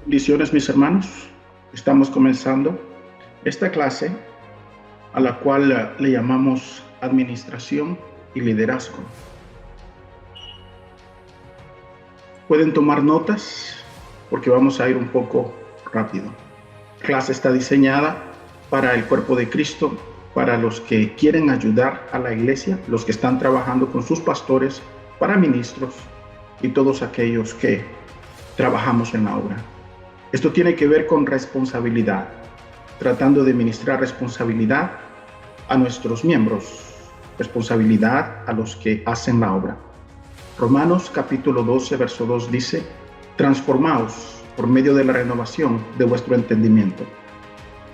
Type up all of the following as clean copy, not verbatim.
Bendiciones, mis hermanos. Estamos comenzando esta clase a la cual le llamamos Administración y Liderazgo. Pueden tomar notas porque vamos a ir un poco rápido. La clase está diseñada para el cuerpo de Cristo, para los que quieren ayudar a la iglesia, los que están trabajando con sus pastores, para ministros y todos aquellos que trabajamos en la obra. Esto tiene que ver con responsabilidad, tratando de ministrar responsabilidad a nuestros miembros, responsabilidad a los que hacen la obra. Romanos capítulo 12, verso 2 dice: transformaos por medio de la renovación de vuestro entendimiento.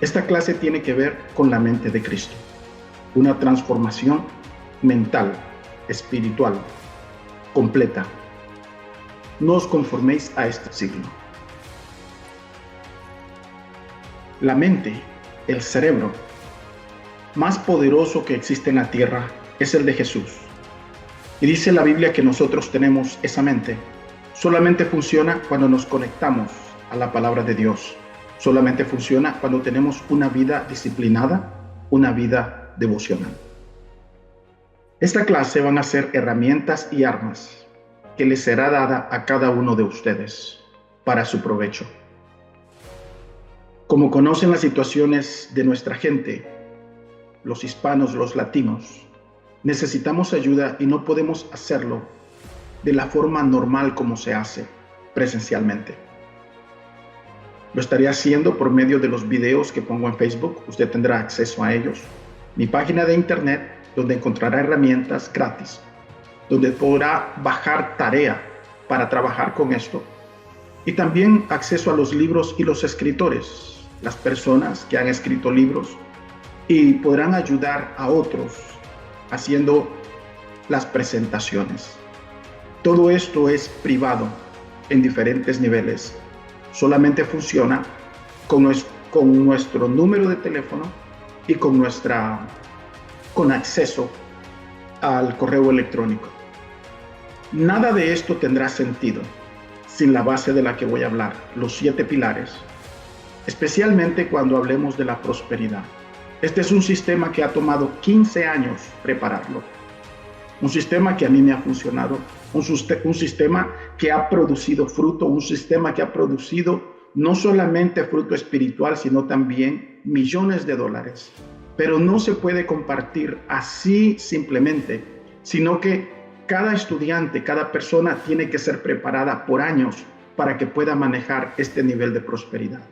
Esta clase tiene que ver con la mente de Cristo, una transformación mental, espiritual, completa. No os conforméis a este siglo. La mente, el cerebro más poderoso que existe en la tierra es el de Jesús. Y dice la Biblia que nosotros tenemos esa mente. Solamente funciona cuando nos conectamos a la palabra de Dios. Solamente funciona cuando tenemos una vida disciplinada, una vida devocional. Esta clase van a ser herramientas y armas que les será dada a cada uno de ustedes para su provecho. Como conocen las situaciones de nuestra gente, los hispanos, los latinos, necesitamos ayuda y no podemos hacerlo de la forma normal como se hace presencialmente. Lo estaré haciendo por medio de los videos que pongo en Facebook. Usted tendrá acceso a ellos. Mi página de internet, donde encontrará herramientas gratis, donde podrá bajar tarea para trabajar con esto. Y también acceso a los libros y los escritores, las personas que han escrito libros, y podrán ayudar a otros haciendo las presentaciones. Todo esto es privado en diferentes niveles. Solamente funciona con nuestro número de teléfono y con acceso al correo electrónico. Nada de esto tendrá sentido sin la base de la que voy a hablar, los 7 pilares, especialmente cuando hablemos de la prosperidad. Este es un sistema que ha tomado 15 años prepararlo. Un sistema que a mí me ha funcionado, un sistema que ha producido fruto, un sistema que ha producido no solamente fruto espiritual, sino también millones de dólares. Pero no se puede compartir así simplemente, sino que cada estudiante, cada persona tiene que ser preparada por años para que pueda manejar este nivel de prosperidad.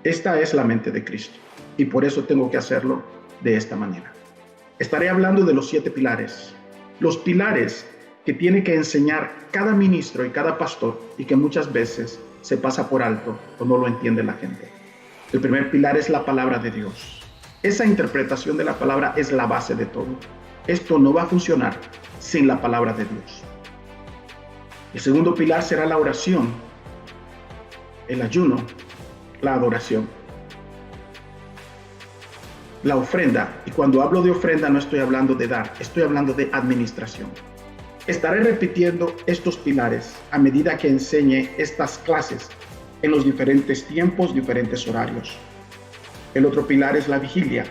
Esta es la mente de Cristo y por eso tengo que hacerlo de esta manera. Estaré hablando de los 7 pilares. Los pilares que tiene que enseñar cada ministro y cada pastor y que muchas veces se pasa por alto o no lo entiende la gente. El primer pilar es la palabra de Dios. Esa interpretación de la palabra es la base de todo. Esto no va a funcionar sin la palabra de Dios. El segundo pilar será la oración, el ayuno, la adoración, la ofrenda. Y cuando hablo de ofrenda no estoy hablando de dar, estoy hablando de administración. Estaré repitiendo estos pilares a medida que enseñe estas clases en los diferentes tiempos, diferentes horarios. El otro pilar es la vigilia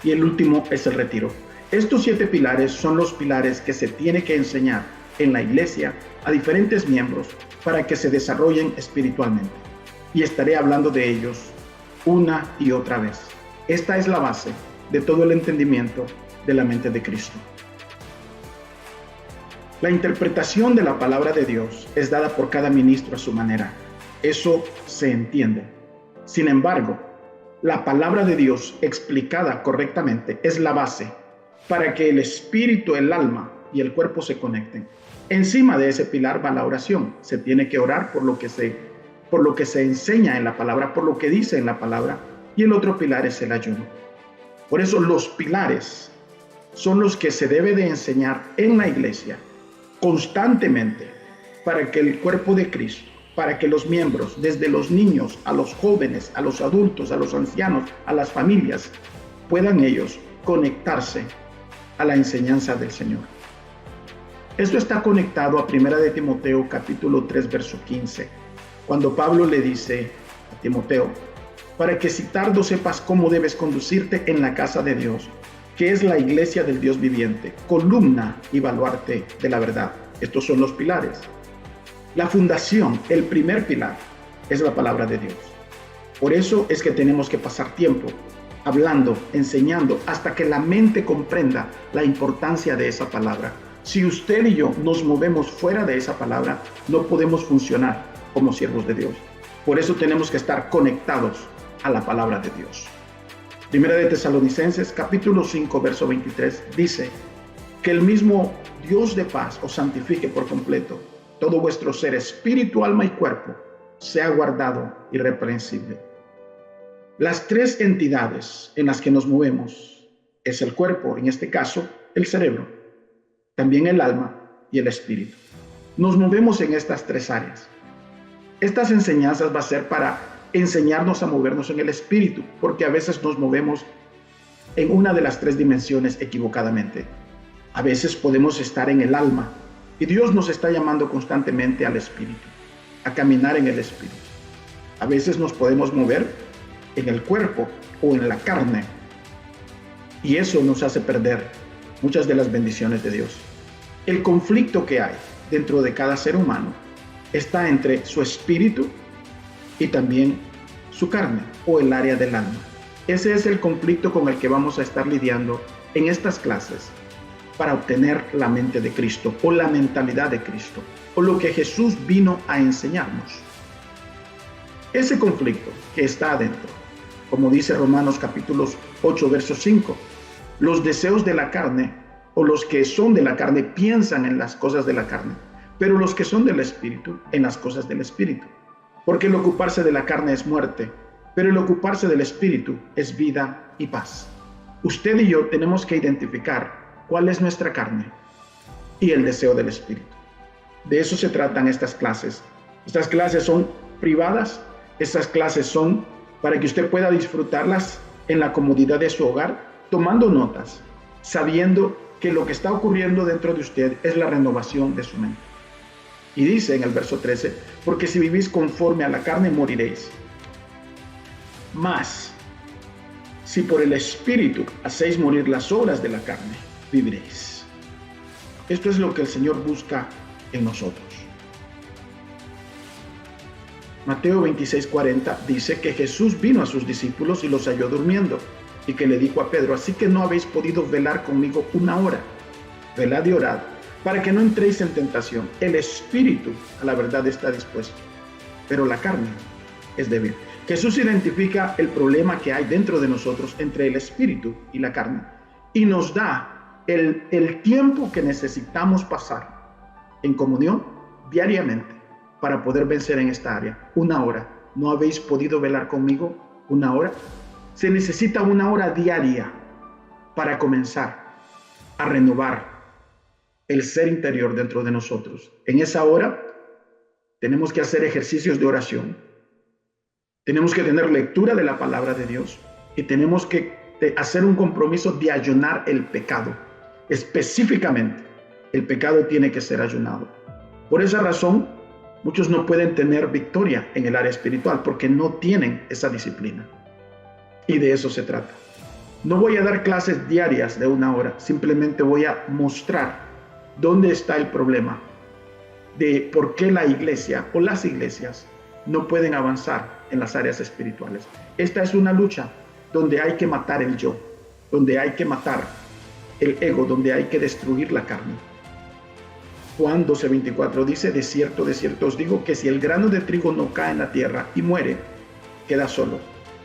y el último es el retiro. Estos 7 pilares son los pilares que se tiene que enseñar en la iglesia a diferentes miembros para que se desarrollen espiritualmente. Y estaré hablando de ellos una y otra vez. Esta es la base de todo el entendimiento de la mente de Cristo. La interpretación de la palabra de Dios es dada por cada ministro a su manera. Eso se entiende. Sin embargo, la palabra de Dios explicada correctamente es la base para que el espíritu, el alma y el cuerpo se conecten. Encima de ese pilar va la oración. Se tiene que orar por lo que se enseña en la palabra, por lo que dice en la palabra, y el otro pilar es el ayuno. Por eso los pilares son los que se debe de enseñar en la iglesia constantemente para que el cuerpo de Cristo, para que los miembros, desde los niños a los jóvenes, a los adultos, a los ancianos, a las familias, puedan ellos conectarse a la enseñanza del Señor. Esto está conectado a 1 de Timoteo capítulo 3 verso 15, cuando Pablo le dice a Timoteo, para que si tardo sepas cómo debes conducirte en la casa de Dios, que es la iglesia del Dios viviente, columna y baluarte de la verdad. Estos son los pilares. La fundación, el primer pilar, es la palabra de Dios. Por eso es que tenemos que pasar tiempo hablando, enseñando, hasta que la mente comprenda la importancia de esa palabra. Si usted y yo nos movemos fuera de esa palabra, no podemos funcionar como siervos de Dios. Por eso tenemos que estar conectados a la palabra de Dios. Primera de Tesalonicenses, capítulo 5, verso 23, dice que el mismo Dios de paz os santifique por completo. Todo vuestro ser, espíritu, alma y cuerpo, sea guardado irreprensible. Las tres entidades en las que nos movemos es el cuerpo, en este caso, el cerebro, también el alma y el espíritu. Nos movemos en estas tres áreas. Estas enseñanzas va a ser para enseñarnos a movernos en el espíritu, porque a veces nos movemos en una de las tres dimensiones equivocadamente. A veces podemos estar en el alma y Dios nos está llamando constantemente al espíritu, a caminar en el espíritu. A veces nos podemos mover en el cuerpo o en la carne y eso nos hace perder muchas de las bendiciones de Dios. El conflicto que hay dentro de cada ser humano está entre su espíritu y también su carne o el área del alma. Ese es el conflicto con el que vamos a estar lidiando en estas clases para obtener la mente de Cristo o la mentalidad de Cristo o lo que Jesús vino a enseñarnos. Ese conflicto que está adentro, como dice Romanos capítulos 8, verso 5, los deseos de la carne o los que son de la carne piensan en las cosas de la carne, pero los que son del espíritu en las cosas del espíritu. Porque el ocuparse de la carne es muerte, pero el ocuparse del espíritu es vida y paz. Usted y yo tenemos que identificar cuál es nuestra carne y el deseo del espíritu. De eso se tratan estas clases. Estas clases son privadas, estas clases son para que usted pueda disfrutarlas en la comodidad de su hogar, tomando notas, sabiendo que lo que está ocurriendo dentro de usted es la renovación de su mente. Y dice en el verso 13, porque si vivís conforme a la carne moriréis. Mas, si por el Espíritu hacéis morir las obras de la carne, viviréis. Esto es lo que el Señor busca en nosotros. Mateo 26:40 dice que Jesús vino a sus discípulos y los halló durmiendo, y que le dijo a Pedro, así que no habéis podido velar conmigo una hora. Velad y orad, para que no entréis en tentación. El espíritu a la verdad está dispuesto, pero la carne es débil. Jesús identifica el problema que hay dentro de nosotros entre el espíritu y la carne y nos da el tiempo que necesitamos pasar en comunión diariamente para poder vencer en esta área. Una hora. ¿No habéis podido velar conmigo una hora? Se necesita una hora diaria para comenzar a renovar el ser interior dentro de nosotros. En esa hora tenemos que hacer ejercicios de oración, tenemos que tener lectura de la palabra de Dios y tenemos que hacer un compromiso de ayunar el pecado. Específicamente, el pecado tiene que ser ayunado. Por esa razón, muchos no pueden tener victoria en el área espiritual porque no tienen esa disciplina. Y de eso se trata. No voy a dar clases diarias de una hora, simplemente voy a mostrar dónde está el problema de por qué la iglesia o las iglesias no pueden avanzar en las áreas espirituales. Esta es una lucha donde hay que matar el yo, donde hay que matar el ego, donde hay que destruir la carne. Juan 12:24 dice, de cierto os digo que si el grano de trigo no cae en la tierra y muere, queda solo,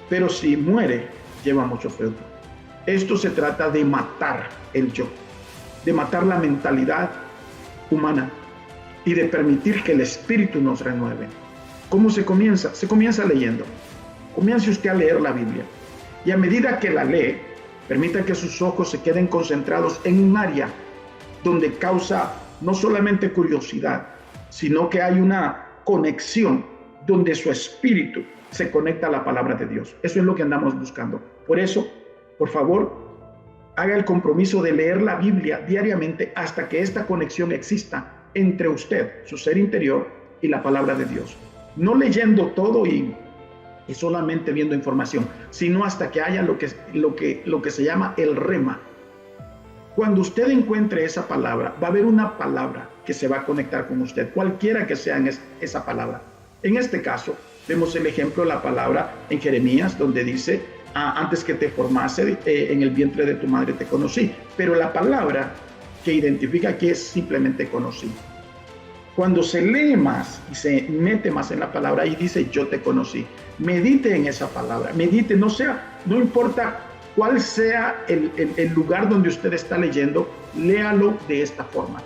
pero si muere, lleva mucho fruto. Esto se trata de matar el yo, de matar la mentalidad humana y de permitir que el espíritu nos renueve. ¿Cómo se comienza? Se comienza leyendo. Comience usted a leer la Biblia y a medida que la lee, permita que sus ojos se queden concentrados en un área donde causa no solamente curiosidad, sino que hay una conexión donde su espíritu se conecta a la palabra de Dios. Eso es lo que andamos buscando. Por eso, por favor, haga el compromiso de leer la Biblia diariamente hasta que esta conexión exista entre usted, su ser interior y la palabra de Dios. no leyendo todo y solamente viendo información, sino hasta que haya lo que se llama el rema. Cuando usted encuentre esa palabra, va a haber una palabra que se va a conectar con usted, cualquiera que sea esa palabra. En este caso, vemos el ejemplo de la palabra en Jeremías, donde dice, antes que te formase en el vientre de tu madre te conocí. Pero la palabra que identifica aquí es simplemente conocí. Cuando se lee más y se mete más en la palabra, ahí dice yo te conocí. Medite en esa palabra, medite, no importa cuál sea el lugar donde usted está leyendo, léalo de esta forma.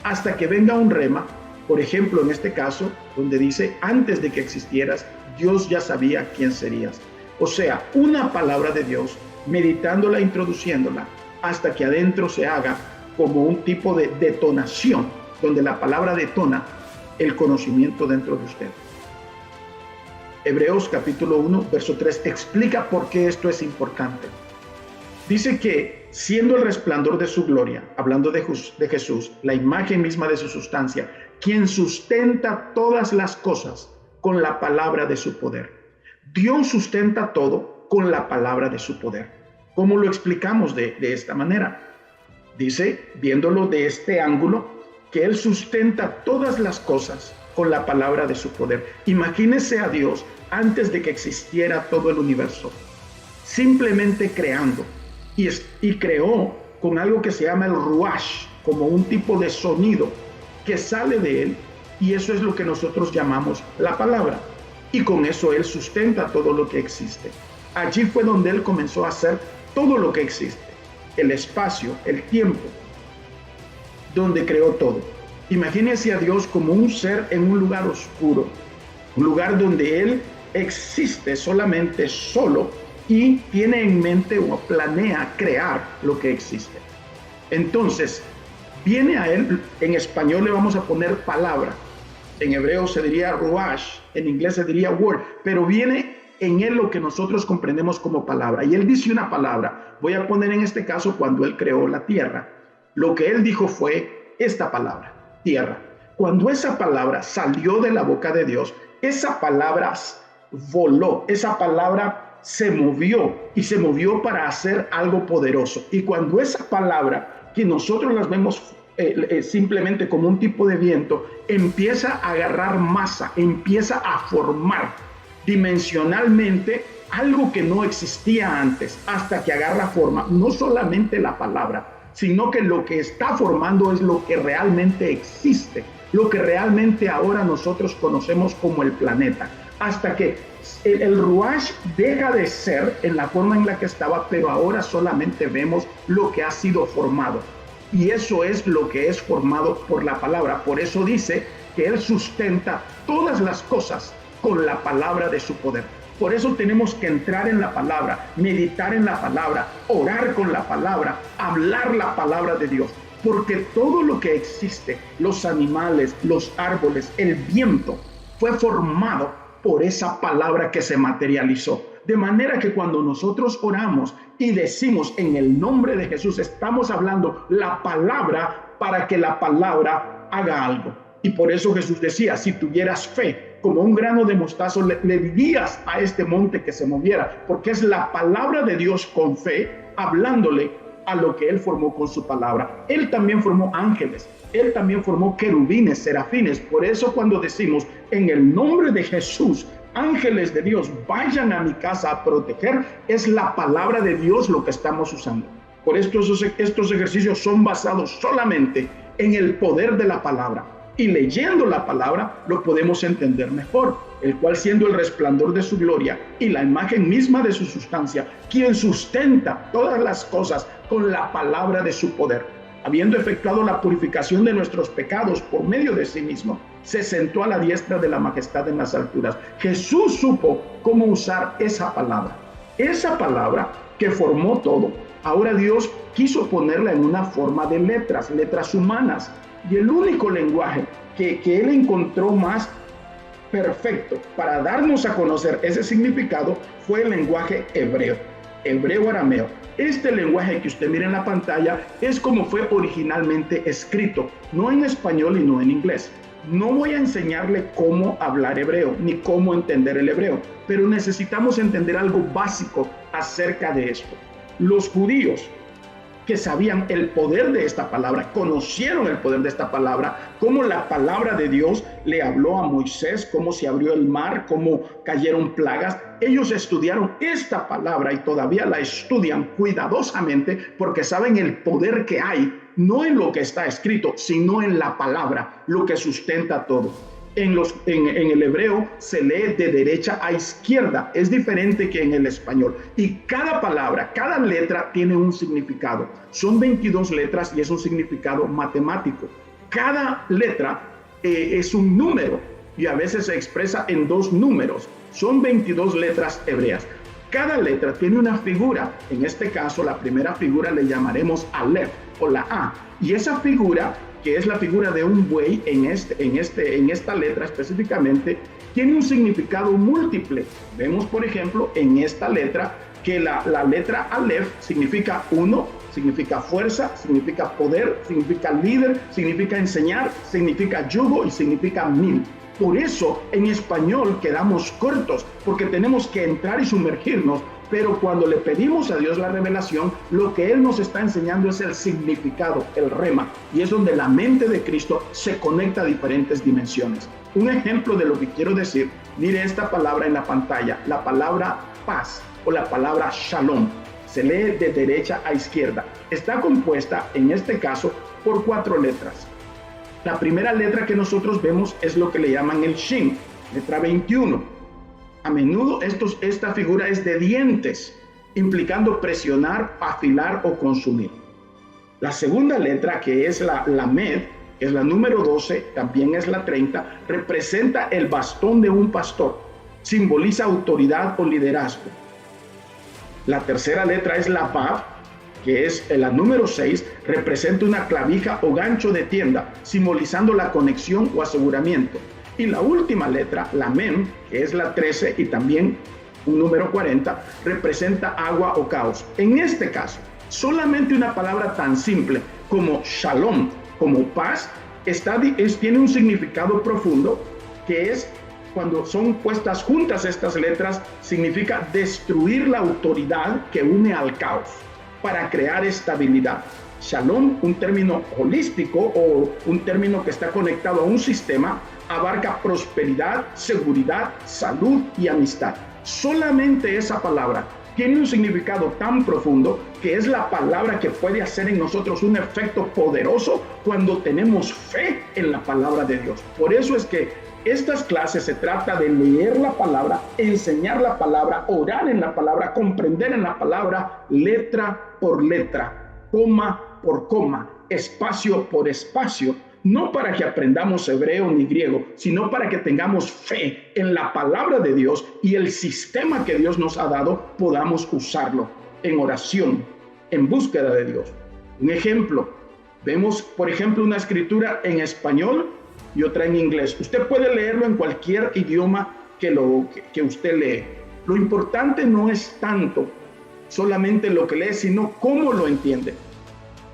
Hasta que venga un rema, por ejemplo, en este caso, donde dice antes de que existieras, Dios ya sabía quién serías. O sea, una palabra de Dios, meditándola, introduciéndola, hasta que adentro se haga como un tipo de detonación, donde la palabra detona el conocimiento dentro de usted. Hebreos capítulo 1, verso 3 explica por qué esto es importante. Dice que siendo el resplandor de su gloria, hablando de Jesús, la imagen misma de su sustancia, quien sustenta todas las cosas con la palabra de su poder. Dios sustenta todo con la palabra de su poder. ¿Cómo lo explicamos de esta manera? Dice, viéndolo de este ángulo, que Él sustenta todas las cosas con la palabra de su poder. Imagínese a Dios antes de que existiera todo el universo, simplemente creando, y creó con algo que se llama el ruach, como un tipo de sonido que sale de Él, y eso es lo que nosotros llamamos la palabra, y con eso Él sustenta todo lo que existe. Allí fue donde Él comenzó a hacer todo lo que existe, el espacio, el tiempo, donde creó todo. Imagínese a Dios como un ser en un lugar oscuro, un lugar donde Él existe solamente solo y tiene en mente o planea crear lo que existe. Entonces, viene a Él, en español le vamos a poner palabra, en hebreo se diría ruach, en inglés se diría word, pero viene en Él lo que nosotros comprendemos como palabra. Y Él dice una palabra, voy a poner en este caso cuando Él creó la tierra. Lo que Él dijo fue esta palabra, tierra. Cuando esa palabra salió de la boca de Dios, esa palabra voló, esa palabra se movió y se movió para hacer algo poderoso. Y cuando esa palabra, que nosotros las vemos simplemente como un tipo de viento, empieza a agarrar masa, empieza a formar dimensionalmente algo que no existía antes, hasta que agarra forma, no solamente la palabra, sino que lo que está formando es lo que realmente existe, lo que realmente ahora nosotros conocemos como el planeta, hasta que el ruach deja de ser en la forma en la que estaba, pero ahora solamente vemos lo que ha sido formado. Y eso es lo que es formado por la palabra. Por eso dice que Él sustenta todas las cosas con la palabra de su poder. Por eso tenemos que entrar en la palabra, meditar en la palabra, orar con la palabra, hablar la palabra de Dios. Porque todo lo que existe, los animales, los árboles, el viento, fue formado por esa palabra que se materializó. De manera que cuando nosotros oramos y decimos en el nombre de Jesús, estamos hablando la palabra para que la palabra haga algo. Y por eso Jesús decía, si tuvieras fe como un grano de mostaza, le dirías a este monte que se moviera, porque es la palabra de Dios con fe, hablándole a lo que Él formó con su palabra. Él también formó ángeles, Él también formó querubines, serafines. Por eso cuando decimos en el nombre de Jesús, ángeles de Dios, vayan a mi casa a proteger, es la palabra de Dios lo que estamos usando. Por estos ejercicios son basados solamente en el poder de la palabra. Y leyendo la palabra lo podemos entender mejor, el cual siendo el resplandor de su gloria y la imagen misma de su sustancia, quien sustenta todas las cosas con la palabra de su poder, habiendo efectuado la purificación de nuestros pecados por medio de sí mismo, se sentó a la diestra de la majestad en las alturas. Jesús supo cómo usar esa palabra que formó todo. Ahora Dios quiso ponerla en una forma de letras humanas. Y el único lenguaje que Él encontró más perfecto para darnos a conocer ese significado fue el lenguaje hebreo-arameo. Este lenguaje que usted mira en la pantalla es como fue originalmente escrito, no en español y no en inglés. No voy a enseñarle cómo hablar hebreo, ni cómo entender el hebreo, pero necesitamos entender algo básico acerca de esto. Los judíos que sabían el poder de esta palabra, conocieron el poder de esta palabra, cómo la palabra de Dios le habló a Moisés, cómo se abrió el mar, cómo cayeron plagas. Ellos estudiaron esta palabra y todavía la estudian cuidadosamente porque saben el poder que hay, no en lo que está escrito, sino en la palabra, lo que sustenta todo. En el hebreo se lee de derecha a izquierda, es diferente que en el español. Y cada palabra, cada letra tiene un significado. Son 22 letras y es un significado matemático. Cada letra es un número y a veces se expresa en dos números. Son 22 letras hebreas. Cada letra tiene una figura. En este caso, la primera figura le llamaremos Aleph o la A. Y esa figura, que es la figura de un buey en esta letra específicamente, tiene un significado múltiple. Vemos, por ejemplo, en esta letra que la letra Aleph significa uno, significa fuerza, significa poder, significa líder, significa enseñar, significa yugo y significa mil. Por eso en español quedamos cortos, porque tenemos que entrar y sumergirnos. Pero cuando le pedimos a Dios la revelación, lo que Él nos está enseñando es el significado, el rema. Y es donde la mente de Cristo se conecta a diferentes dimensiones. Un ejemplo de lo que quiero decir, mire esta palabra en la pantalla, la palabra paz o la palabra shalom. Se lee de derecha a izquierda. Está compuesta, en este caso, por 4 letras. La primera letra que nosotros vemos es lo que le llaman el Shin, letra 21. A menudo esta figura es de dientes, implicando presionar, afilar o consumir. La segunda letra, que es la Med, que es la número 12, también es la 30, representa el bastón de un pastor, simboliza autoridad o liderazgo. La tercera letra es la Vav, que es la número 6, representa una clavija o gancho de tienda, simbolizando la conexión o aseguramiento. Y la última letra, la Mem, que es la 13 y también un número 40, representa agua o caos. En este caso, solamente una palabra tan simple como shalom, como paz, tiene un significado profundo, que es cuando son puestas juntas estas letras, significa destruir la autoridad que une al caos para crear estabilidad. Shalom, un término holístico o un término que está conectado a un sistema, abarca prosperidad, seguridad, salud y amistad. Solamente esa palabra tiene un significado tan profundo que es la palabra que puede hacer en nosotros un efecto poderoso cuando tenemos fe en la palabra de Dios. Por eso es que estas clases se trata de leer la palabra, enseñar la palabra, orar en la palabra, comprender en la palabra, letra por letra, coma por coma, espacio por espacio, no para que aprendamos hebreo ni griego, sino para que tengamos fe en la palabra de Dios y el sistema que Dios nos ha dado, podamos usarlo en oración, en búsqueda de Dios. Un ejemplo, vemos, por ejemplo, una escritura en español y otra en inglés. Usted puede leerlo en cualquier idioma que usted lee. Lo importante no es tanto solamente lo que lee, sino cómo lo entiende.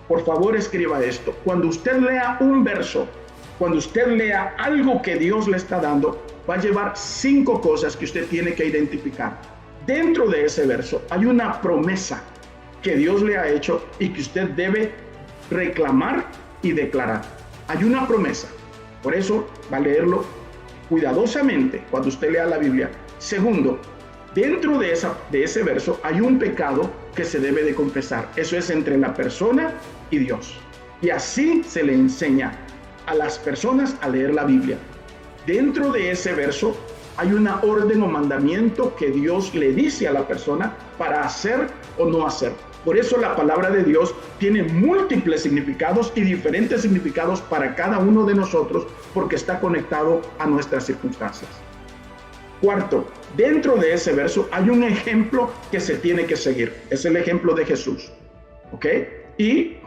Por favor, escriba esto. Cuando usted lea un verso, cuando usted lea algo que Dios le está dando, va a llevar 5 cosas que usted tiene que identificar. Dentro de ese verso hay una promesa que Dios le ha hecho y que usted debe reclamar y declarar. Hay una promesa. Por eso va a leerlo cuidadosamente cuando usted lea la Biblia. Segundo, dentro de ese verso hay un pecado que se debe de confesar. Eso es entre la persona y Dios. Y así se le enseña a las personas a leer la Biblia. Dentro de ese verso hay una orden o mandamiento que Dios le dice a la persona para hacer o no hacer. Por eso la palabra de Dios tiene múltiples significados y diferentes significados para cada uno de nosotros porque está conectado a nuestras circunstancias. Cuarto, dentro de ese verso hay un ejemplo que se tiene que seguir. Es el ejemplo de Jesús. ¿Ok? Y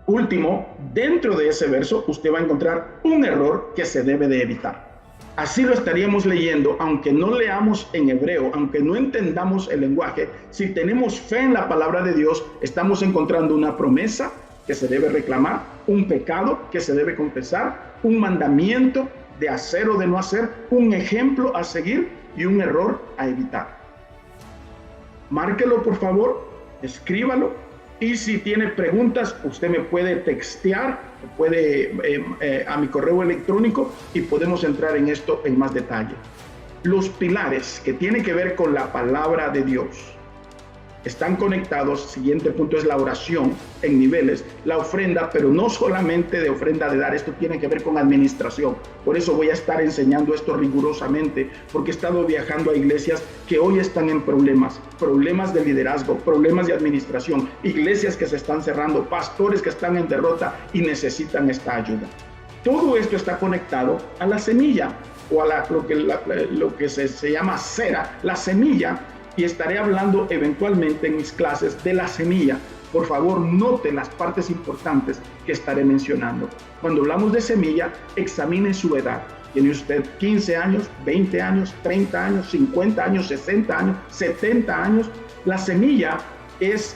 último, dentro de ese verso usted va a encontrar un error que se debe de evitar. Así lo estaríamos leyendo, aunque no leamos en hebreo, aunque no entendamos el lenguaje. Si tenemos fe en la palabra de Dios, estamos encontrando una promesa que se debe reclamar, un pecado que se debe confesar un mandamiento de hacer o de no hacer, un ejemplo a seguir y un error a evitar. Márquelo, por favor, escríbalo, y si tiene preguntas, usted me puede textear, puede a mi correo electrónico, y podemos entrar en esto en más detalle. Los pilares que tienen que ver con la palabra de Dios están conectados. Siguiente punto es la oración en niveles, la ofrenda, pero no solamente de ofrenda de dar, esto tiene que ver con administración. Por eso voy a estar enseñando esto rigurosamente, porque he estado viajando a iglesias que hoy están en problemas de liderazgo, problemas de administración, iglesias que se están cerrando, pastores que están en derrota y necesitan esta ayuda. Todo esto está conectado a la semilla, o a lo que se llama cera, la semilla. Y estaré hablando eventualmente en mis clases de la semilla. Por favor, note las partes importantes que estaré mencionando. Cuando hablamos de semilla, examine su edad. ¿Tiene usted 15 años, 20 años, 30 años, 50 años, 60 años, 70 años? La semilla es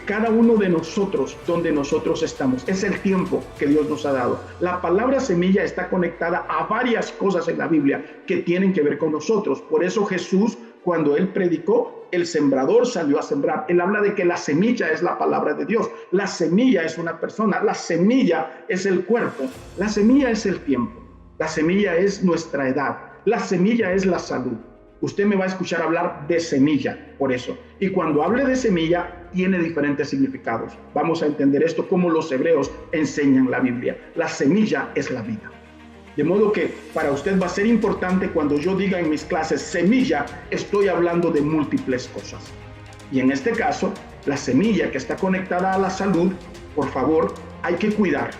cada uno de nosotros, donde nosotros estamos. Es el tiempo que Dios nos ha dado. La palabra semilla está conectada a varias cosas en la Biblia que tienen que ver con nosotros. Por eso Jesús, cuando él predicó, el sembrador salió a sembrar. Él habla de que la semilla es la palabra de Dios. La semilla es una persona. La semilla es el cuerpo. La semilla es el tiempo. La semilla es nuestra edad. La semilla es la salud. Usted me va a escuchar hablar de semilla, por eso. Y cuando hable de semilla, tiene diferentes significados. Vamos a entender esto como los hebreos enseñan la Biblia. La semilla es la vida. De modo que para usted va a ser importante cuando yo diga en mis clases semilla, estoy hablando de múltiples cosas. Y en este caso, la semilla que está conectada a la salud, por favor, hay que cuidar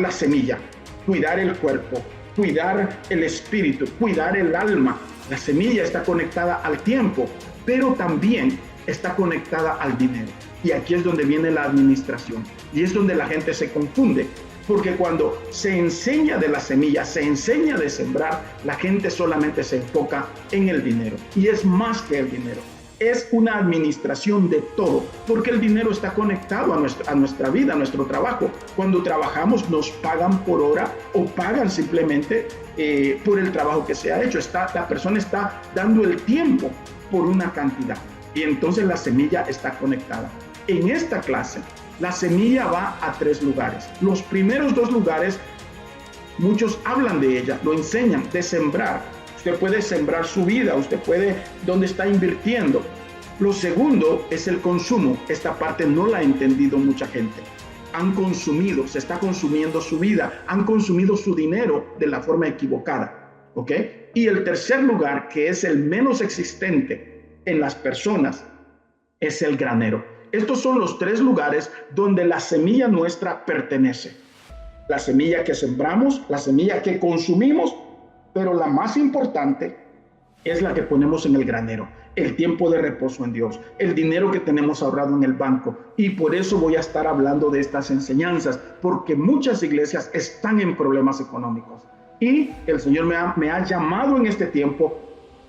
la semilla, cuidar el cuerpo, cuidar el espíritu, cuidar el alma. La semilla está conectada al tiempo, pero también está conectada al dinero. Y aquí es donde viene la administración. Y es donde la gente se confunde. Porque cuando se enseña de la semilla, se enseña de sembrar, la gente solamente se enfoca en el dinero. Y es más que el dinero. Es una administración de todo, porque el dinero está conectado a nuestra vida, a nuestro trabajo. Cuando trabajamos nos pagan por hora o pagan simplemente por el trabajo que se ha hecho. La persona está dando el tiempo por una cantidad, y entonces la semilla está conectada. En esta clase, la semilla va a 3 lugares. Los primeros 2 lugares, muchos hablan de ella, lo enseñan, de sembrar. Usted puede sembrar su vida, usted puede, ¿dónde está invirtiendo? Lo segundo es el consumo. Esta parte no la ha entendido mucha gente. Han consumido, se está consumiendo su vida, han consumido su dinero de la forma equivocada, ¿ok? Y el tercer lugar, que es el menos existente en las personas, es el granero. Estos son los 3 lugares donde la semilla nuestra pertenece. La semilla que sembramos, la semilla que consumimos, pero la más importante es la que ponemos en el granero. El tiempo de reposo en Dios, el dinero que tenemos ahorrado en el banco. Y por eso voy a estar hablando de estas enseñanzas, porque muchas iglesias están en problemas económicos. Y el Señor me ha llamado en este tiempo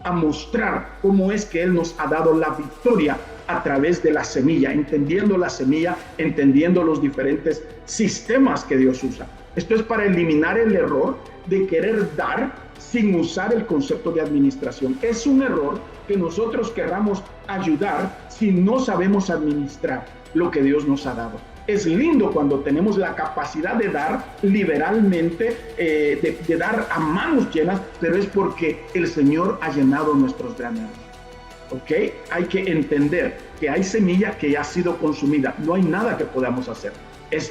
a mostrar cómo es que Él nos ha dado la victoria a través de la semilla, entendiendo la semilla, entendiendo los diferentes sistemas que Dios usa. Esto es para eliminar el error de querer dar sin usar el concepto de administración. Es un error que nosotros querramos ayudar si no sabemos administrar lo que Dios nos ha dado. Es lindo cuando tenemos la capacidad de dar liberalmente, de dar a manos llenas, pero es porque el Señor ha llenado nuestros graneros. ¿Ok? Hay que entender que hay semilla que ya ha sido consumida. No hay nada que podamos hacer.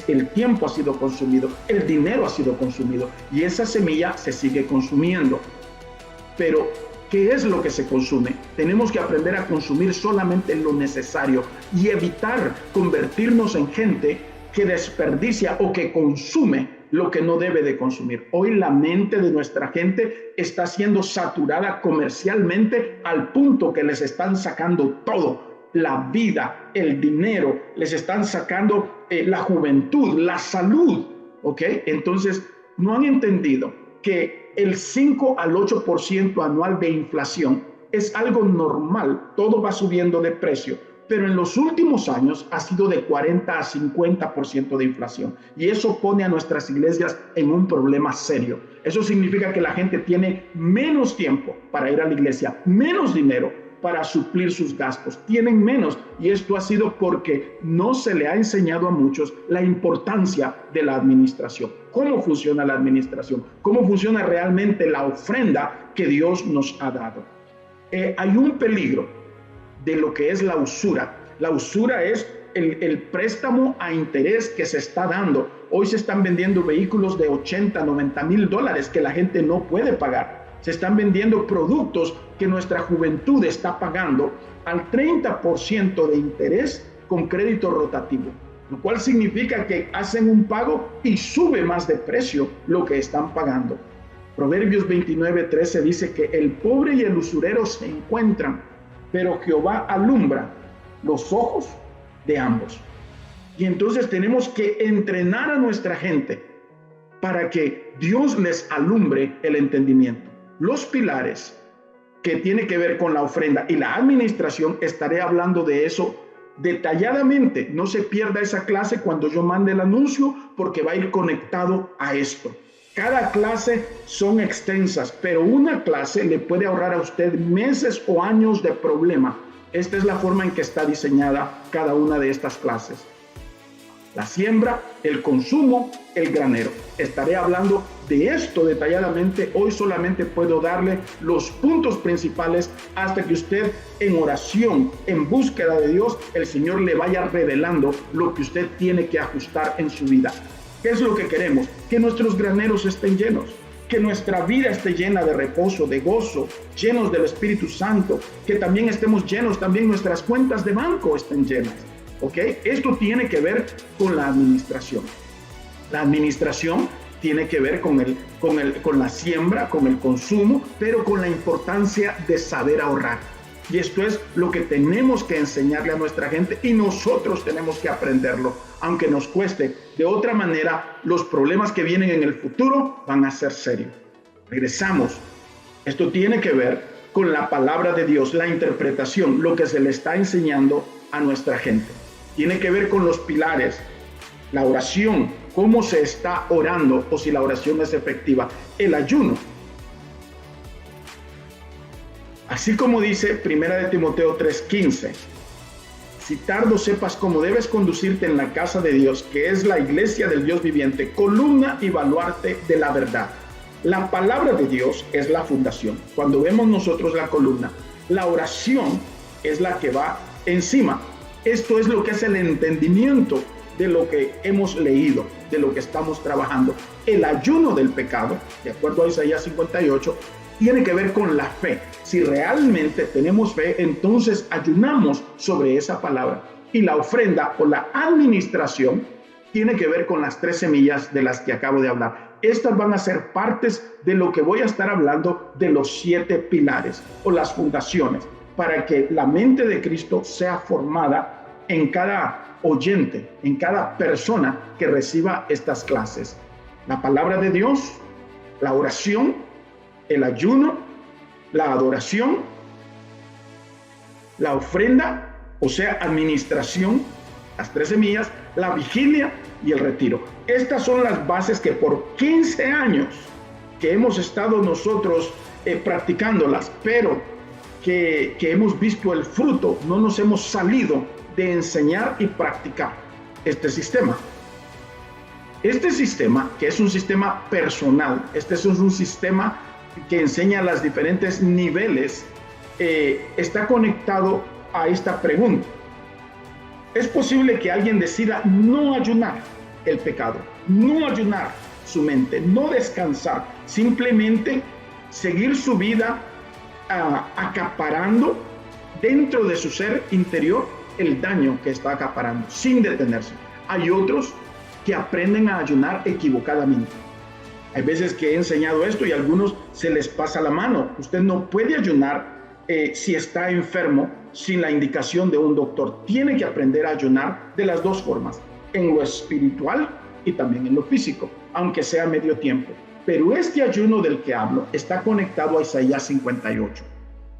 El tiempo ha sido consumido, el dinero ha sido consumido y esa semilla se sigue consumiendo. Pero, ¿qué es lo que se consume? Tenemos que aprender a consumir solamente lo necesario y evitar convertirnos en gente que desperdicia o que consume lo que no debe de consumir. Hoy la mente de nuestra gente está siendo saturada comercialmente al punto que les están sacando todo. La vida, el dinero, les están sacando la juventud, la salud, ¿ok? Entonces, no han entendido que el 5 al 8% anual de inflación es algo normal. Todo va subiendo de precio pero en los últimos años ha sido de 40 a 50% de inflación. Y eso pone a nuestras iglesias en un problema serio. Eso significa que la gente tiene menos tiempo para ir a la iglesia, menos dinero para suplir sus gastos, tienen menos. Y esto ha sido porque no se le ha enseñado a muchos la importancia de la administración. ¿Cómo funciona la administración? ¿Cómo funciona realmente la ofrenda que Dios nos ha dado? Hay un peligro de lo que es la usura. La usura es el préstamo a interés que se está dando. Hoy se están vendiendo vehículos de 80, 90 mil dólares que la gente no puede pagar. Se están vendiendo productos que nuestra juventud está pagando al 30% de interés con crédito rotativo, lo cual significa que hacen un pago y sube más de precio lo que están pagando. Proverbios 29:13 dice que el pobre y el usurero se encuentran, pero Jehová alumbra los ojos de ambos. Y entonces tenemos que entrenar a nuestra gente para que Dios les alumbre el entendimiento. Los pilares que tiene que ver con la ofrenda y la administración, estaré hablando de eso detalladamente. No se pierda esa clase cuando yo mande el anuncio, porque va a ir conectado a esto. Cada clase son extensas, pero una clase le puede ahorrar a usted meses o años de problema. Esta es la forma en que está diseñada cada una de estas clases. La siembra, el consumo, el granero. Estaré hablando de esto detalladamente. Hoy solamente puedo darle los puntos principales hasta que usted, en oración, en búsqueda de Dios, el Señor le vaya revelando lo que usted tiene que ajustar en su vida. ¿Qué es lo que queremos? Que nuestros graneros estén llenos, que nuestra vida esté llena de reposo, de gozo, llenos del Espíritu Santo, que también estemos llenos, también nuestras cuentas de banco estén llenas. ¿Ok? Esto tiene que ver con la administración. La administración tiene que ver con la siembra, con el consumo, pero con la importancia de saber ahorrar. Y esto es lo que tenemos que enseñarle a nuestra gente, y nosotros tenemos que aprenderlo, aunque nos cueste. De otra manera, los problemas que vienen en el futuro van a ser serios. Regresamos. Esto tiene que ver con la palabra de Dios, la interpretación, lo que se le está enseñando a nuestra gente. Tiene que ver con los pilares, la oración, cómo se está orando o si la oración es efectiva, el ayuno. Así como dice 1 Timoteo 3:15, si tardo sepas cómo debes conducirte en la casa de Dios, que es la iglesia del Dios viviente, columna y baluarte de la verdad. La palabra de Dios es la fundación. Cuando vemos nosotros la columna, la oración es la que va encima. Esto es lo que es el entendimiento de lo que hemos leído, de lo que estamos trabajando. El ayuno del pecado, de acuerdo a Isaías 58, tiene que ver con la fe. Si realmente tenemos fe, entonces ayunamos sobre esa palabra. Y la ofrenda o la administración tiene que ver con las 3 semillas de las que acabo de hablar. Estas van a ser partes de lo que voy a estar hablando de los 7 pilares o las fundaciones, para que la mente de Cristo sea formada en cada oyente, en cada persona que reciba estas clases. La palabra de Dios, la oración, el ayuno, la adoración, la ofrenda, o sea, administración, las 3 semillas, la vigilia y el retiro. Estas son las bases que por 15 años que hemos estado nosotros practicándolas, pero que hemos visto el fruto, no nos hemos salido de enseñar y practicar este sistema. Este sistema, que es un sistema personal, este es un sistema que enseña los diferentes niveles, está conectado a esta pregunta. Es posible que alguien decida no ayunar el pecado, no ayunar su mente, no descansar, simplemente seguir su vida acaparando dentro de su ser interior el daño que está acaparando, sin detenerse. Hay otros que aprenden a ayunar equivocadamente. Hay veces que he enseñado esto y a algunos se les pasa la mano. Usted no puede ayunar si está enfermo sin la indicación de un doctor. Tiene que aprender a ayunar de las 2 formas, en lo espiritual y también en lo físico, aunque sea medio tiempo. Pero este ayuno del que hablo está conectado a Isaías 58.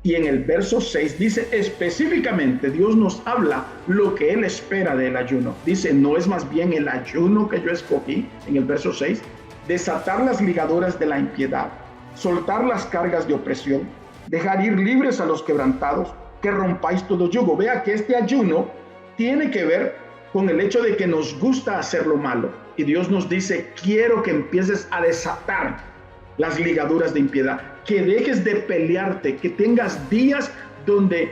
Y en el verso 6 dice específicamente, Dios nos habla lo que Él espera del ayuno. Dice, ¿no es más bien el ayuno que yo escogí? En el verso 6, desatar las ligaduras de la impiedad, soltar las cargas de opresión, dejar ir libres a los quebrantados, que rompáis todo yugo. Vea que este ayuno tiene que ver con el hecho de que nos gusta hacer lo malo. Y Dios nos dice, quiero que empieces a desatar las ligaduras de impiedad, que dejes de pelearte, que tengas días donde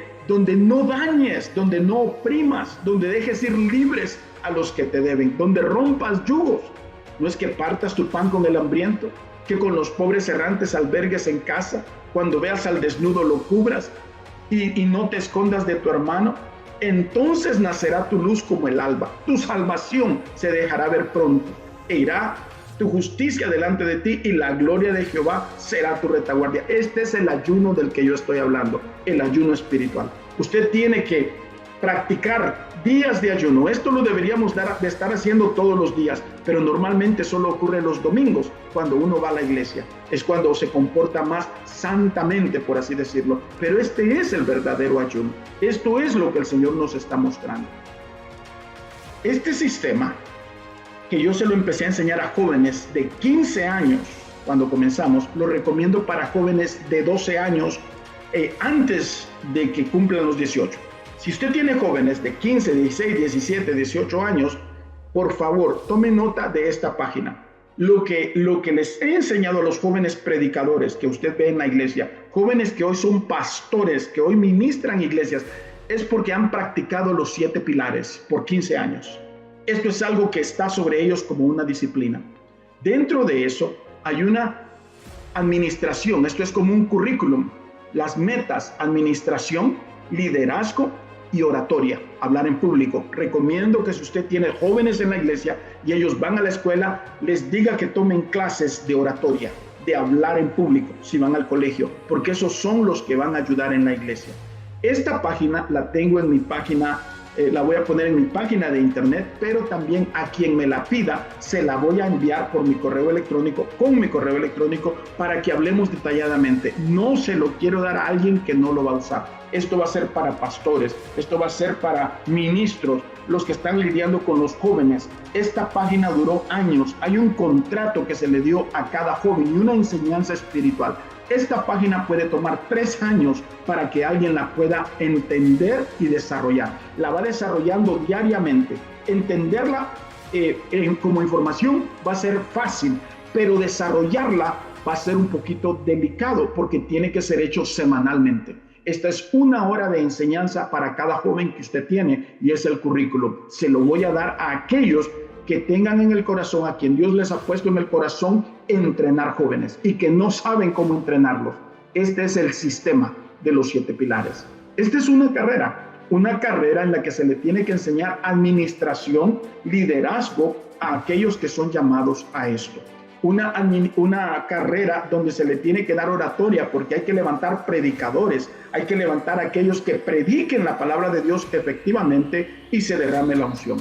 no dañes, donde no oprimas, donde dejes ir libres a los que te deben, donde rompas yugos. No es que partas tu pan con el hambriento, que con los pobres errantes albergues en casa, cuando veas al desnudo lo cubras y no te escondas de tu hermano. Entonces nacerá tu luz como el alba, tu salvación se dejará ver pronto, e irá tu justicia delante de ti, y la gloria de Jehová será tu retaguardia. Este es el ayuno del que yo estoy hablando, el ayuno espiritual. Usted tiene que practicar días de ayuno. Esto lo deberíamos de estar haciendo todos los días, pero normalmente solo ocurre los domingos, cuando uno va a la iglesia. Es cuando se comporta más santamente, por así decirlo. Pero este es el verdadero ayuno. Esto es lo que el Señor nos está mostrando. Este sistema, que yo se lo empecé a enseñar a jóvenes de 15 años cuando comenzamos, lo recomiendo para jóvenes de 12 años antes de que cumplan los 18. Si usted tiene jóvenes de 15, 16, 17, 18 años, por favor, tome nota de esta página. Lo que les he enseñado a los jóvenes predicadores que usted ve en la iglesia, jóvenes que hoy son pastores, que hoy ministran iglesias, es porque han practicado los 7 pilares por 15 años. Esto es algo que está sobre ellos como una disciplina. Dentro de eso hay una administración, esto es como un currículum, las metas, administración, liderazgo y oratoria, hablar en público. Recomiendo que si usted tiene jóvenes en la iglesia y ellos van a la escuela, les diga que tomen clases de oratoria, de hablar en público, si van al colegio, porque esos son los que van a ayudar en la iglesia. Esta página la tengo en mi página, la voy a poner en mi página de internet, pero también a quien me la pida se la voy a enviar por mi correo electrónico, con mi correo electrónico, para que hablemos detalladamente. No se lo quiero dar a alguien que no lo va a usar. Esto va a ser para pastores, esto va a ser para ministros, los que están lidiando con los jóvenes. Esta página duró años, hay un contrato que se le dio a cada joven y una enseñanza espiritual. Esta página puede tomar 3 años para que alguien la pueda entender y desarrollar. La va desarrollando diariamente. Entenderla como información va a ser fácil, pero desarrollarla va a ser un poquito delicado porque tiene que ser hecho semanalmente. Esta es 1 hora de enseñanza para cada joven que usted tiene y es el currículum. Se lo voy a dar a aquellos que tengan en el corazón, a quien Dios les ha puesto en el corazón, entrenar jóvenes y que no saben cómo entrenarlos. Este es el sistema de los 7 pilares. Esta es una carrera en la que se le tiene que enseñar administración, liderazgo a aquellos que son llamados a esto. Una carrera donde se le tiene que dar oratoria, porque hay que levantar predicadores, hay que levantar a aquellos que prediquen la palabra de Dios efectivamente y se derrame la unción.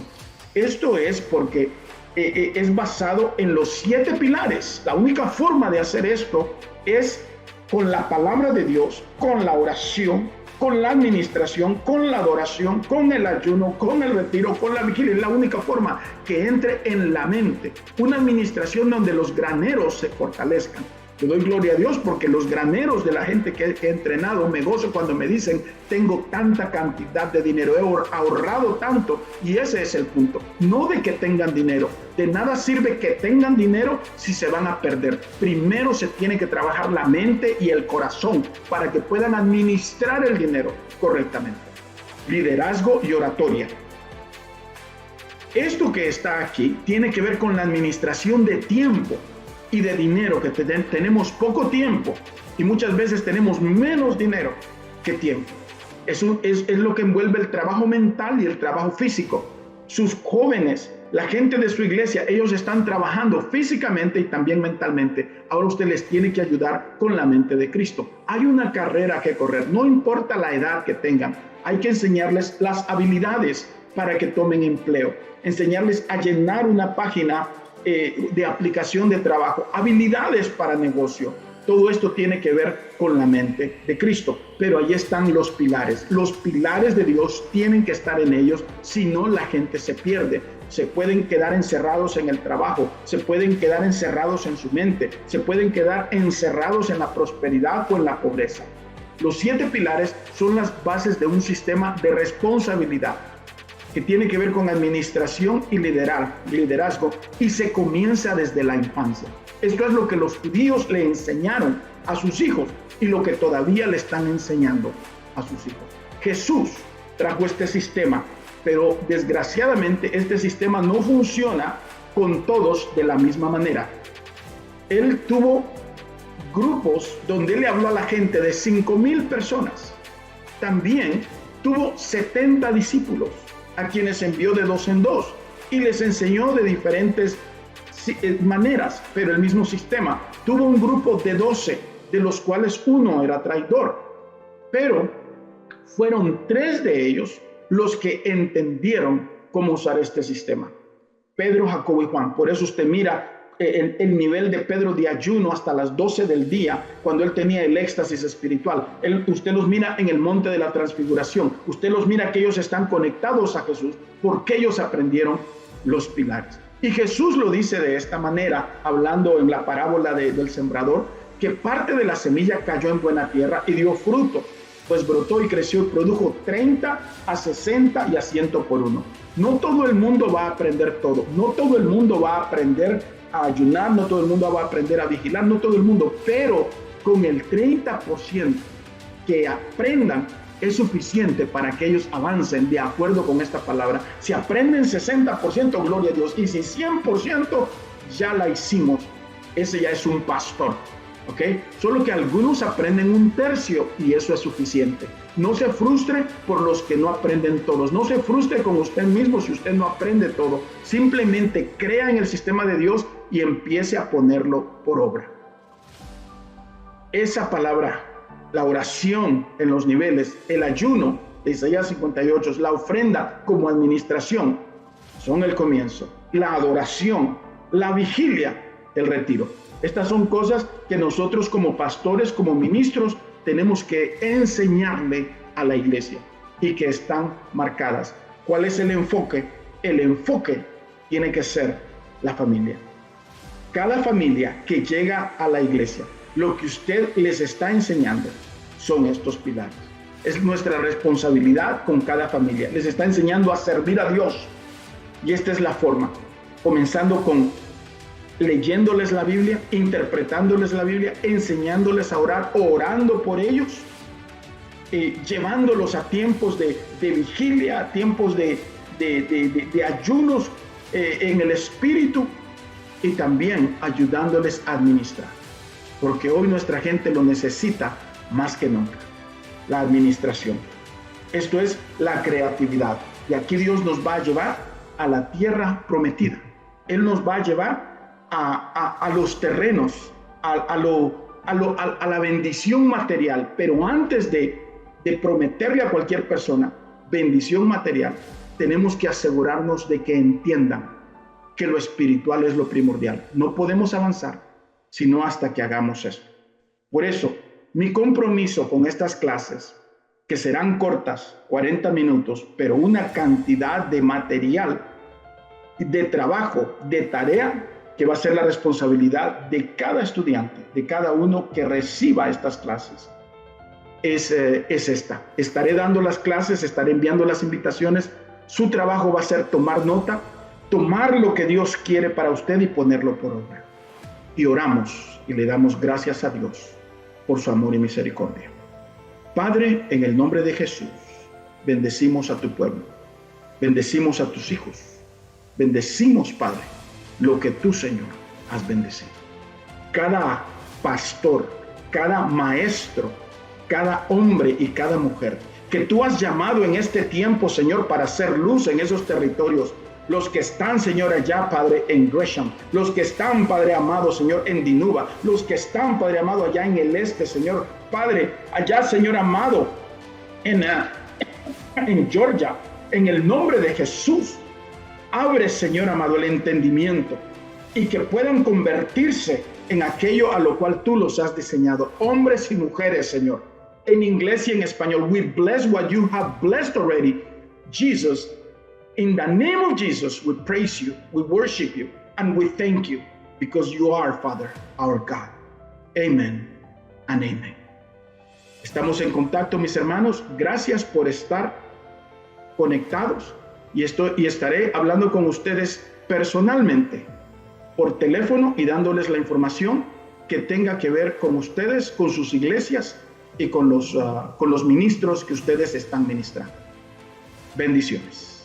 Esto es porque es basado en los 7 pilares. La única forma de hacer esto es con la palabra de Dios, con la oración, con la administración, con la adoración, con el ayuno, con el retiro, con la vigilia. Es la única forma que entre en la mente. Una administración donde los graneros se fortalezcan. Yo doy gloria a Dios porque los graneros de la gente que he entrenado, me gozo cuando me dicen, tengo tanta cantidad de dinero, he ahorrado tanto. Y ese es el punto. No de que tengan dinero. De nada sirve que tengan dinero si se van a perder. Primero se tiene que trabajar la mente y el corazón para que puedan administrar el dinero correctamente. Liderazgo y oratoria. Esto que está aquí tiene que ver con la administración de tiempo y de dinero, que tenemos poco tiempo y muchas veces tenemos menos dinero que tiempo. Eso es lo que envuelve el trabajo mental y el trabajo físico. Sus jóvenes, la gente de su iglesia, ellos están trabajando físicamente y también mentalmente. Ahora usted les tiene que ayudar con la mente de Cristo. Hay una carrera que correr, no importa la edad que tengan. Hay que enseñarles las habilidades para que tomen empleo, enseñarles a llenar una página de aplicación de trabajo, habilidades para negocio, Todo esto tiene que ver con la mente de Cristo, pero ahí están los pilares. Los pilares de Dios tienen que estar en ellos, si no la gente se pierde. Se pueden quedar encerrados en el trabajo, se pueden quedar encerrados en su mente, se pueden quedar encerrados en la prosperidad o en la pobreza. Los 7 pilares son las bases de un sistema de responsabilidad que tiene que ver con administración y liderazgo, y se comienza desde la infancia. Esto es lo que los judíos le enseñaron a sus hijos y lo que todavía le están enseñando a sus hijos. Jesús trajo este sistema, pero desgraciadamente este sistema no funciona con todos de la misma manera. Él tuvo grupos donde él le habló a la gente de 5,000 personas. También tuvo 70 discípulos, a quienes envió de 2 en 2 y les enseñó de diferentes maneras, pero el mismo sistema. Tuvo un grupo de 12, de los cuales uno era traidor, pero fueron 3 de ellos los que entendieron cómo usar este sistema: Pedro, Jacobo y Juan. Por eso usted mira el nivel de Pedro de ayuno hasta las 12 del día, cuando él tenía el éxtasis espiritual. Usted los mira en el monte de la transfiguración, usted los mira que ellos están conectados a Jesús porque ellos aprendieron los pilares. Y Jesús lo dice de esta manera, hablando en la parábola del sembrador, que parte de la semilla cayó en buena tierra y dio fruto, pues brotó y creció y produjo 30, a 60 y a 100 por uno. No todo el mundo va a aprender todo, no todo el mundo va a aprender a ayunar, no todo el mundo va a aprender a vigilar, no todo el mundo, pero con el 30% que aprendan es suficiente para que ellos avancen de acuerdo con esta palabra. Si aprenden 60%, gloria a Dios, y si 100% ya la hicimos, ese ya es un pastor, ¿ok? Solo que algunos aprenden 1/3 y eso es suficiente. No se frustre por los que no aprenden todos. No se frustre con usted mismo si usted no aprende todo. Simplemente crea en el sistema de Dios y empiece a ponerlo por obra. Esa palabra, la oración en los niveles, el ayuno de Isaías 58, la ofrenda como administración, son el comienzo. La adoración, la vigilia, el retiro. Estas son cosas que nosotros como pastores, como ministros, tenemos que enseñarle a la iglesia y que están marcadas. ¿Cuál es el enfoque? El enfoque tiene que ser la familia. Cada familia que llega a la iglesia, lo que usted les está enseñando son estos pilares. Es nuestra responsabilidad con cada familia. Les está enseñando a servir a Dios. Y esta es la forma, comenzando con leyéndoles la Biblia, interpretándoles la Biblia, enseñándoles a orar, orando por ellos, llevándolos a tiempos de vigilia, a tiempos de ayunos en el Espíritu, y también ayudándoles a administrar. Porque hoy nuestra gente lo necesita más que nunca, la administración. Esto es la creatividad. Y aquí Dios nos va a llevar a la tierra prometida. Él nos va a llevar a los terrenos, a la bendición material. Pero antes de prometerle a cualquier persona bendición material, tenemos que asegurarnos de que entiendan que lo espiritual es lo primordial. No podemos avanzar sino hasta que hagamos esto. Por eso, mi compromiso con estas clases, que serán cortas, 40 minutos, pero una cantidad de material, de trabajo, de tarea, que va a ser la responsabilidad de cada estudiante, de cada uno que reciba estas clases, es esta. Estaré dando las clases, estaré enviando las invitaciones. Su trabajo va a ser tomar nota, tomar lo que Dios quiere para usted y ponerlo por obra. Y oramos y le damos gracias a Dios por su amor y misericordia. Padre, en el nombre de Jesús, bendecimos a tu pueblo, bendecimos a tus hijos, bendecimos, Padre, lo que tú, Señor, has bendecido. Cada pastor, cada maestro, cada hombre y cada mujer que tú has llamado en este tiempo, Señor, para hacer luz en esos territorios. Los que están, Señor, allá, Padre, en Gresham. Los que están, Padre amado, Señor, en Dinuba. Los que están, Padre amado, allá en el este, Señor. Padre, allá, Señor amado, en Georgia. En el nombre de Jesús, abre, Señor amado, el entendimiento y que puedan convertirse en aquello a lo cual tú los has diseñado. Hombres y mujeres, Señor, en inglés y en español. We bless what you have blessed already. Jesus, in the name of Jesus, we praise you, we worship you, and we thank you because you are, Father, our God. Amen and amen. Estamos en contacto, mis hermanos. Gracias por estar conectados y estaré hablando con ustedes personalmente por teléfono y dándoles la información que tenga que ver con ustedes, con sus iglesias y con los ministros que ustedes están ministrando. Bendiciones.